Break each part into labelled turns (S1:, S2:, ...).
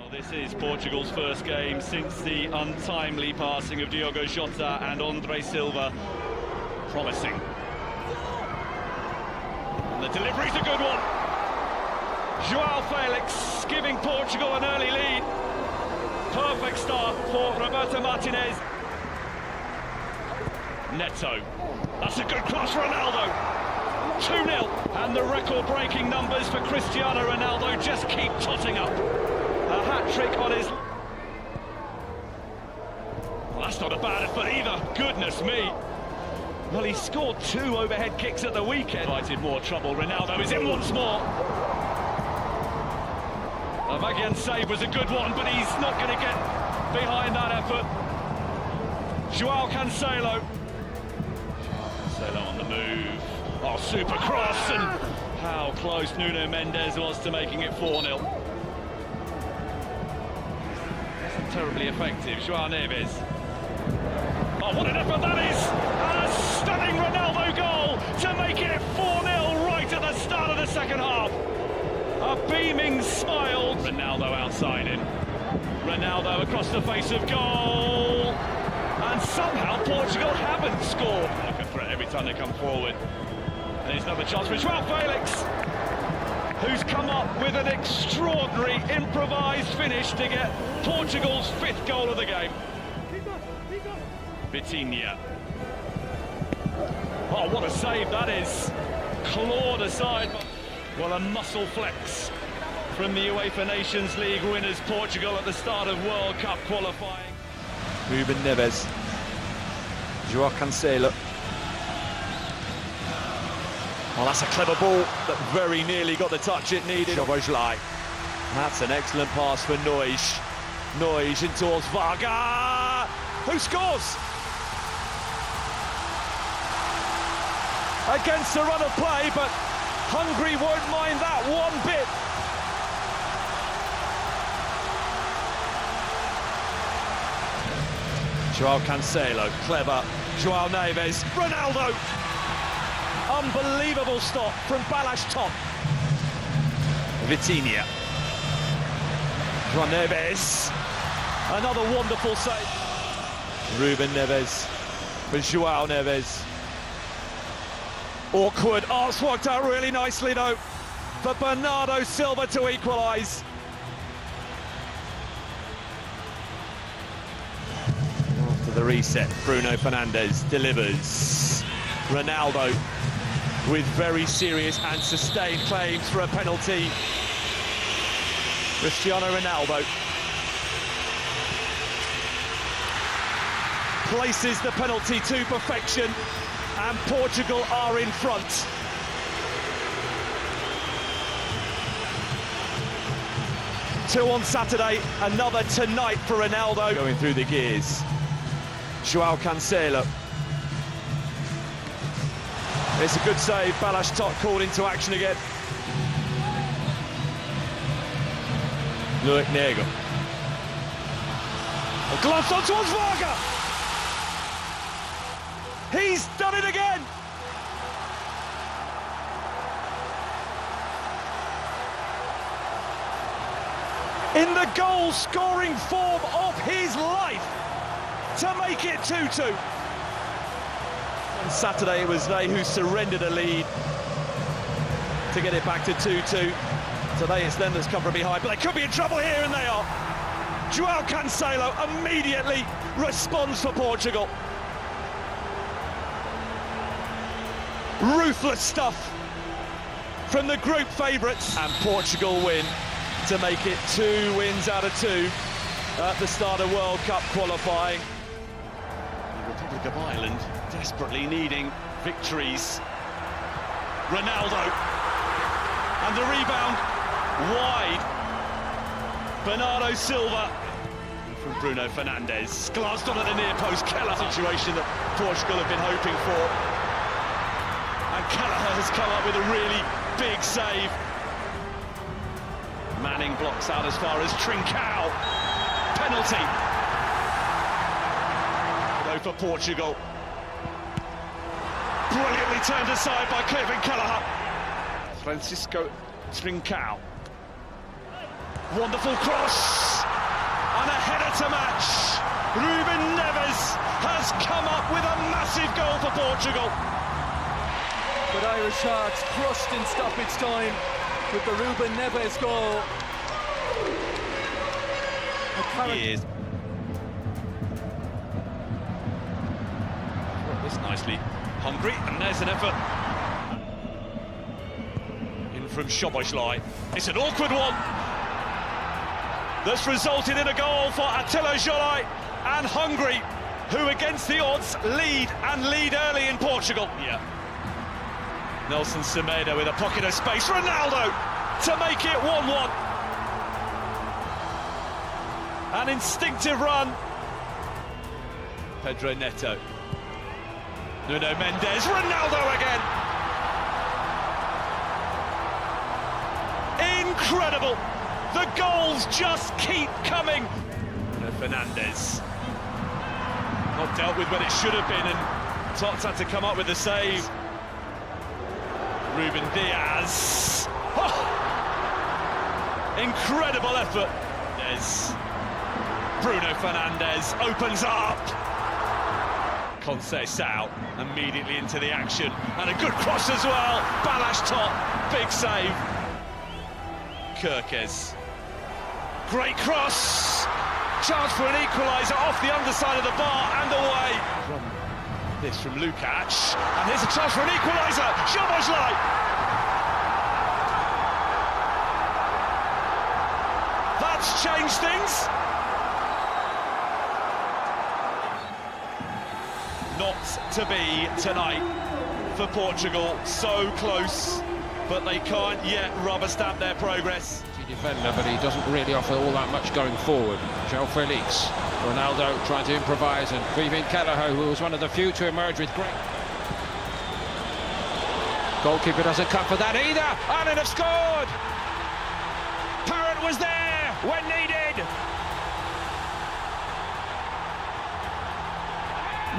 S1: Well, this is Portugal's first game since the untimely passing of Diogo Jota and Andre Silva. Promising. And the delivery's a good one. João Felix giving Portugal an early lead. Perfect start for Roberto Martinez. Neto. That's a good cross for Ronaldo. 2-0. And the record-breaking numbers for Cristiano Ronaldo just keep totting up. A hat-trick on his... Well, that's not a bad effort either. Goodness me. Well, he scored 2 overhead kicks at the weekend. Invited more trouble. Ronaldo is in once more. The Magian save was a good one, but he's not going to get behind that effort. João Cancelo. Cancelo on the move. Oh, super cross, and how close Nuno Mendes was to making it 4-0. Wasn't terribly effective. João Neves. Oh, what an effort that is! And a stunning Ronaldo goal to make it 4-0 right at the start of the second half. A beaming smile. Ronaldo outside him. Ronaldo across the face of goal. And somehow Portugal haven't scored. Like a threat every time they come forward. And here's another chance for João Felix, who's come up with an extraordinary improvised finish to get Portugal's 5th goal of the game. Vitinha. Oh, what a save that is. Clawed aside. Well, a muscle flex from the UEFA Nations League winners Portugal at the start of World Cup qualifying.
S2: Ruben Neves. João Cancelo. Well, that's a clever ball that very nearly got the touch it needed. Szoboszlai. That's an excellent pass for Noyes. Noyes in towards Varga, who scores! Against the run of play, but Hungary won't mind that one bit. João Cancelo, clever. João Neves, Ronaldo. Unbelievable stop from Balázs top. Vitinha. João Neves. Another wonderful save. Ruben Neves for João Neves. Awkward. Oh, it's worked out really nicely though for Bernardo Silva to equalise. After the reset, Bruno Fernandes delivers. Ronaldo with very serious and sustained claims for a penalty. Cristiano Ronaldo places the penalty to perfection, and Portugal are in front. Two on Saturday, another tonight for Ronaldo. Going through the gears. João Cancelo. It's a good save. Balázs top called into action again. Loic Nego. A glove on towards Varga. He's done it again. In the goal-scoring form of his life to make it 2-2. On Saturday, it was they who surrendered a lead to get it back to 2-2. Today, it's them that's come from behind, but they could be in trouble here, and they are. João Cancelo immediately responds for Portugal. Ruthless stuff from the group favourites, and Portugal win to make it 2 wins out of 2 at the start of World Cup qualifying.
S1: The Republic of Ireland desperately needing victories. Ronaldo, and the rebound wide. Bernardo Silva from Bruno Fernandes, glanced on at the near post. Kelleher, situation that Portugal have been hoping for, and Kelleher has come up with a really big save. Manning blocks out as far as Trincao. Penalty though for Portugal. Brilliantly turned aside by Kevin Kelleher. Francisco Trincao. Wonderful cross.
S2: a header to match. Ruben Neves has come up with a massive goal for Portugal.
S3: But Irish Sharks crushed in stoppage time with the Ruben Neves goal.
S2: Years. This nicely. Hungry, and there's an effort. In from Szoboszlai. It's an awkward one. That's resulted in a goal for Attila Jolai and Hungary, who against the odds lead early in Portugal. Yeah. Nelson Semedo with a pocket of space. Ronaldo to make it 1-1. An instinctive run. Pedro Neto. Nuno Mendes. Ronaldo again. Incredible. The goals just keep coming. Fernandes. Not dealt with when it should have been, and Tots had to come up with the save. Ruben Diaz. Oh! Incredible effort. There's Bruno Fernandes opens up. Conceição immediately into the action, and a good cross as well. Balázs top, big save. Kirkes. Great cross. Chance for an equaliser off the underside of the bar and away. This from Lukács, and here's a chance for an equaliser. Szoboszlai. That's changed things. Not to be tonight for Portugal. So close, but they can't yet rubber stamp their progress.
S4: Defender, but he doesn't really offer all that much going forward. João Felix, Ronaldo trying to improvise, and Kevin Kelleher, who was one of the few to emerge with great. Goalkeeper doesn't cut for that either. Ireland have scored. Parrott was there when needed.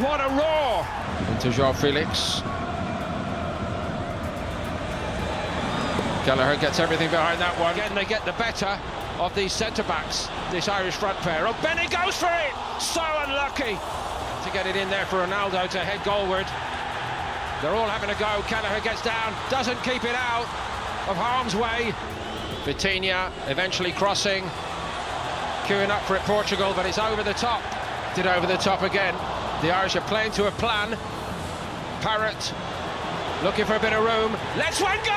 S4: What a roar! Into João Felix. Kelleher gets everything behind that one. Again, they get the better of these centre-backs, this Irish front pair. Oh, Benny goes for it! So unlucky to get it in there for Ronaldo to head goalward. They're all having a go. Kelleher gets down, doesn't keep it out of harm's way. Vitinha eventually crossing, queuing up for it, Portugal, but it's over the top. Did over the top again. The Irish are playing to a plan. Parrott looking for a bit of room. Lets one go!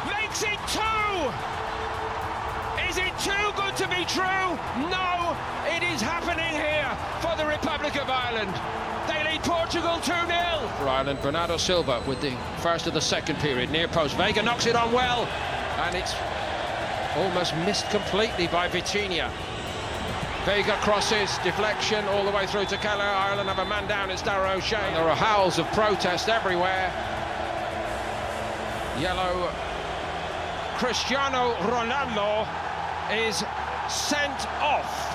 S4: Makes it two! Is it too good to be true? No, it is happening here for the Republic of Ireland. They lead Portugal 2-0. For Ireland, Bernardo Silva with the first of the second period. Near post, Vega knocks it on well, and it's almost missed completely by Vitinha. Vega crosses, deflection all the way through to Kelleher. Ireland have a man down, it's Darragh O'Shea. There are howls of protest everywhere. Yellow. Cristiano Ronaldo is sent off.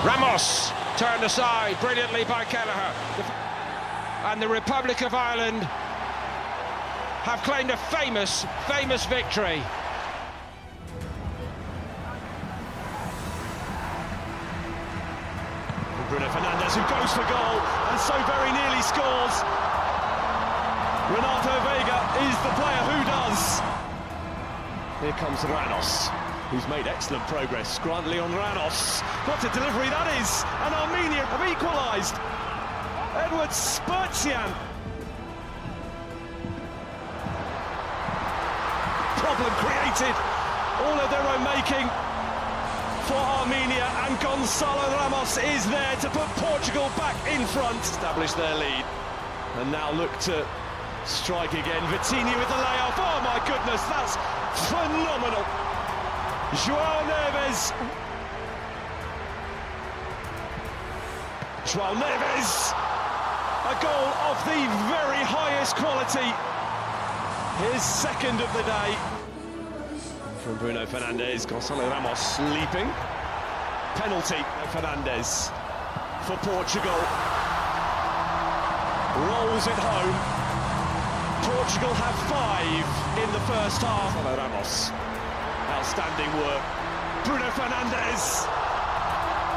S4: Ramos turned aside brilliantly by Kelleher. And the Republic of Ireland have claimed a famous victory.
S2: Bruno Fernandes, who goes for goal and so very nearly scores. Renato Vega is the player who does. Here comes Ranos, who's made excellent progress. Scrantly on Ranos. What a delivery that is! And Armenia have equalised. Edward Spurtian. Problem created, all of their own making for Armenia, and Gonzalo Ramos is there to put Portugal back in front. Establish their lead, and now look to strike again. Vitinha with the layoff. Oh my goodness, that's phenomenal. João Neves. João Neves. A goal of the very highest quality. His second of the day. From Bruno Fernandes, Gonzalo Ramos leaping. Penalty, Fernandes for Portugal. Rolls it home. Portugal have 5 in the first half. Ramos, outstanding work. Bruno Fernandes.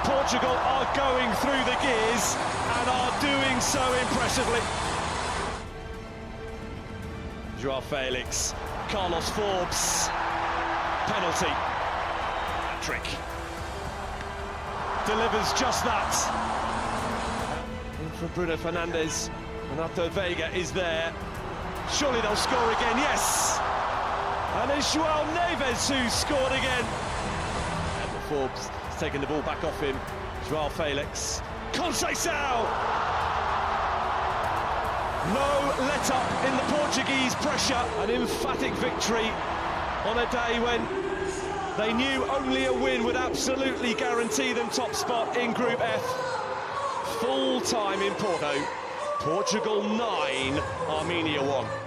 S2: Portugal are going through the gears and are doing so impressively. Joao Felix, Carlos Forbes, penalty. Patrick delivers just that. In from Bruno Fernandes, Renato Vega is there. Surely they'll score again, yes! And it's Joao Neves who scored again. And Forbes has taken the ball back off him. Joao Felix. Conceição! No let-up in the Portuguese pressure. An emphatic victory on a day when they knew only a win would absolutely guarantee them top spot in Group F. Full time in Porto. Portugal 9, Armenia 1.